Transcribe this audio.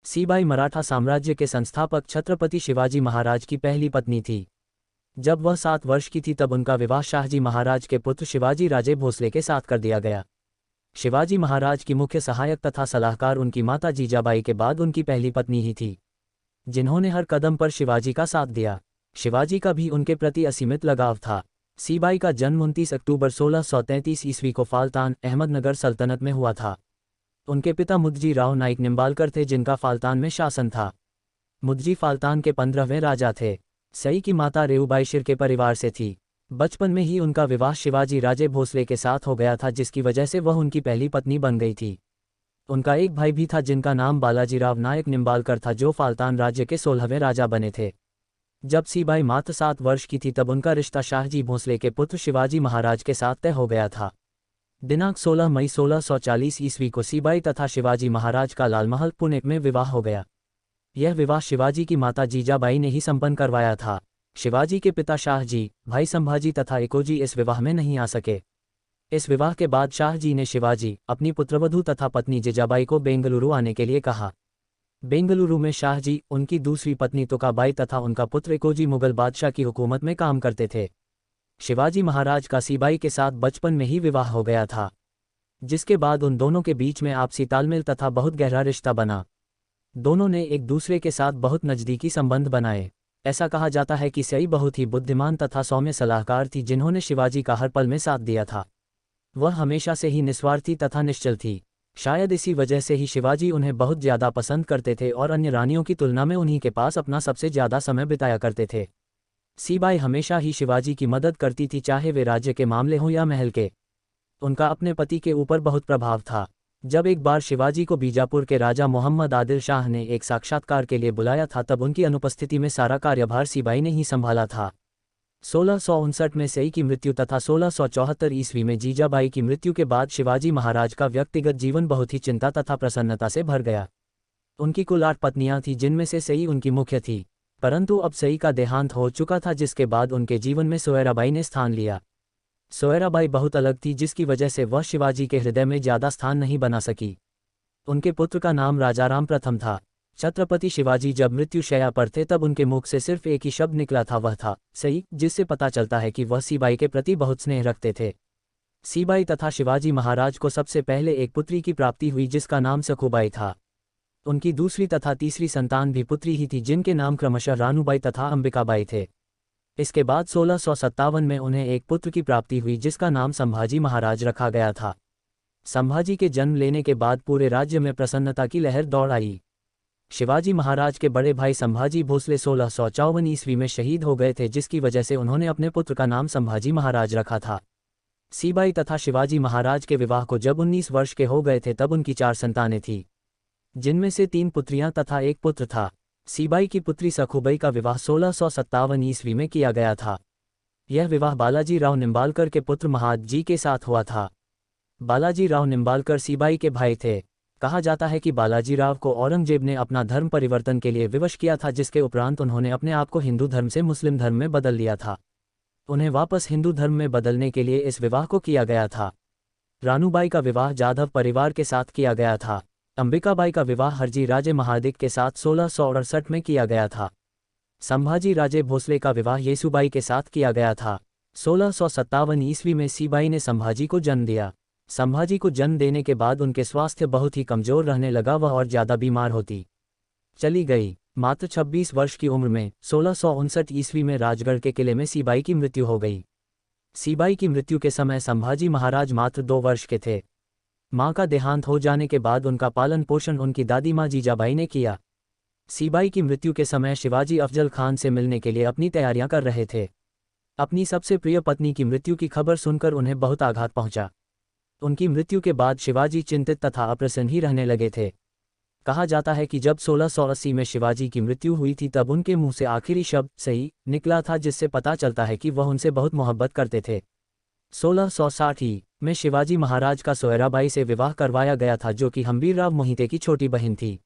सीबाई मराठा साम्राज्य के संस्थापक छत्रपति शिवाजी महाराज की पहली पत्नी थी। जब वह 7 वर्ष की थी तब उनका विवाह शाहजी महाराज के पुत्र शिवाजी राजे भोसले के साथ कर दिया गया। शिवाजी महाराज की मुख्य सहायक तथा सलाहकार उनकी माता जीजाबाई के बाद उनकी पहली पत्नी ही थी, जिन्होंने हर कदम पर शिवाजी का साथ दिया। शिवाजी का भी उनके प्रति असीमित लगाव था। सीबाई का जन्म 29 अक्टूबर 1633 ईस्वी को फाल्तान, अहमदनगर सल्तनत में हुआ था। उनके पिता मुदजी राव नाइक निम्बालकर थे, जिनका फाल्तान में शासन था। मुदजी फाल्तान के 15वें राजा थे। सई की माता रेऊबाई शिर्के परिवार से थी। बचपन में ही उनका विवाह शिवाजी राजे भोसले के साथ हो गया था, जिसकी वजह से वह उनकी पहली पत्नी बन गई थी। उनका एक भाई भी था जिनका नाम बालाजीराव नायक निम्बालकर था, जो फाल्तान राज्य के 16वें राजा बने थे। जब सीबाई मात्र 7 वर्ष की थी तब उनका रिश्ता शाहजी भोसले के पुत्र शिवाजी महाराज के साथ तय हो गया था। दिनांक 16 मई 1640 ईस्वी को सीबाई तथा शिवाजी महाराज का लालमहल पुणे में विवाह हो गया। यह विवाह शिवाजी की माता जीजाबाई ने ही संपन्न करवाया था। शिवाजी के पिता शाहजी, भाई संभाजी तथा एकोजी इस विवाह में नहीं आ सके। इस विवाह के बाद शाहजी ने शिवाजी, अपनी पुत्रवधू तथा पत्नी जीजाबाई को बेंगलुरु आने के लिए कहा। बेंगलुरु में शाहजी, उनकी दूसरी पत्नी तुकाबाई तथा उनका पुत्र एकोजी मुगल बादशाह की हुकूमत में काम करते थे। शिवाजी महाराज का सीबाई के साथ बचपन में ही विवाह हो गया था, जिसके बाद उन दोनों के बीच में आपसी तालमेल तथा बहुत गहरा रिश्ता बना। दोनों ने एक दूसरे के साथ बहुत नज़दीकी संबंध बनाए। ऐसा कहा जाता है कि सई बहुत ही बुद्धिमान तथा सौम्य सलाहकार थी, जिन्होंने शिवाजी का हर पल में साथ दिया था। वह हमेशा से ही निस्वार्थी तथा निश्चल थी। शायद इसी वजह से ही शिवाजी उन्हें बहुत ज़्यादा पसंद करते थे और अन्य रानियों की तुलना में उन्हीं के पास अपना सबसे ज़्यादा समय बिताया करते थे। सीबाई हमेशा ही शिवाजी की मदद करती थी, चाहे वे राज्य के मामले हों या महल के। उनका अपने पति के ऊपर बहुत प्रभाव था। जब एक बार शिवाजी को बीजापुर के राजा मोहम्मद आदिल शाह ने एक साक्षात्कार के लिए बुलाया था, तब उनकी अनुपस्थिति में सारा कार्यभार सीबाई ने ही संभाला था। 1659 में सई की मृत्यु तथा 1674 ईस्वी में जीजाबाई की मृत्यु के बाद शिवाजी महाराज का व्यक्तिगत जीवन बहुत ही चिंता तथा प्रसन्नता से भर गया। उनकी कुल 8 पत्नियां थीं, जिनमें से सई उनकी मुख्य थी, परंतु अब सई का देहांत हो चुका था, जिसके बाद उनके जीवन में सोयराबाई ने स्थान लिया। सोयराबाई बहुत अलग थी, जिसकी वजह से वह शिवाजी के हृदय में ज़्यादा स्थान नहीं बना सकी। उनके पुत्र का नाम राजाराम प्रथम था। छत्रपति शिवाजी जब मृत्युशैया पर थे तब उनके मुख से सिर्फ एक ही शब्द निकला था, वह था सई, जिससे पता चलता है कि वह सीबाई के प्रति बहुत स्नेह रखते थे। सीबाई तथा शिवाजी महाराज को सबसे पहले एक पुत्री की प्राप्ति हुई, जिसका नाम सखुबाई था। उनकी दूसरी तथा तीसरी संतान भी पुत्री ही थी, जिनके नाम क्रमशः रानूबाई तथा अंबिकाबाई थे। इसके बाद 1657 में उन्हें एक पुत्र की प्राप्ति हुई, जिसका नाम संभाजी महाराज रखा गया था। संभाजी के जन्म लेने के बाद पूरे राज्य में प्रसन्नता की लहर दौड़ आई। शिवाजी महाराज के बड़े भाई संभाजी भोसले 1654 ईस्वी में शहीद हो गए थे, जिसकी वजह से उन्होंने अपने पुत्र का नाम संभाजी महाराज रखा था। सीबाई तथा शिवाजी महाराज के विवाह को जब 19 वर्ष के हो गए थे तब उनकी 4 संतानें थीं, जिनमें से 3 पुत्रियां तथा 1 पुत्र था। सीबाई की पुत्री सखुबाई का विवाह 1657 ईस्वी में किया गया था। यह विवाह बालाजी राव निम्बालकर के पुत्र महाद जी के साथ हुआ था। बालाजी राव निम्बालकर सीबाई के भाई थे। कहा जाता है कि बालाजी राव को औरंगजेब ने अपना धर्म परिवर्तन के लिए विवश किया था, जिसके उपरांत उन्होंने अपने आप को हिंदू धर्म से मुस्लिम धर्म में बदल लिया था। उन्हें वापस हिंदू धर्म में बदलने के लिए इस विवाह को किया गया था। रानूबाई का विवाह जाधव परिवार के साथ किया गया था। अंबिकाबाई का विवाह हरजी राजे महादिक के साथ 1668 में किया गया था। संभाजी राजे भोसले का विवाह येसुबाई के साथ किया गया था। 1657 ईस्वी में सीबाई ने संभाजी को जन्म दिया। संभाजी को जन्म देने के बाद उनके स्वास्थ्य बहुत ही कमजोर रहने लगा, वह और ज़्यादा बीमार होती चली गई। मात्र 26 वर्ष की उम्र में 1659 ईस्वी में राजगढ़ के किले में सीबाई की मृत्यु हो गई। सीबाई की मृत्यु के समय संभाजी महाराज मात्र 2 वर्ष के थे। मां का देहांत हो जाने के बाद उनका पालन पोषण उनकी दादी मां जीजाबाई ने किया। सीबाई की मृत्यु के समय शिवाजी अफजल खान से मिलने के लिए अपनी तैयारियां कर रहे थे। अपनी सबसे प्रिय पत्नी की मृत्यु की खबर सुनकर उन्हें बहुत आघात पहुंचा। उनकी मृत्यु के बाद शिवाजी चिंतित तथा अप्रसन्न ही रहने लगे थे। कहा जाता है कि जब 1680 में शिवाजी की मृत्यु हुई थी तब उनके मुंह से आखिरी शब्द सही निकला था, जिससे पता चलता है कि वह उनसे बहुत मोहब्बत करते थे। 1660 में शिवाजी महाराज का सोयराबाई से विवाह करवाया गया था, जो कि हम्बीरराव मोहिते की छोटी बहन थी।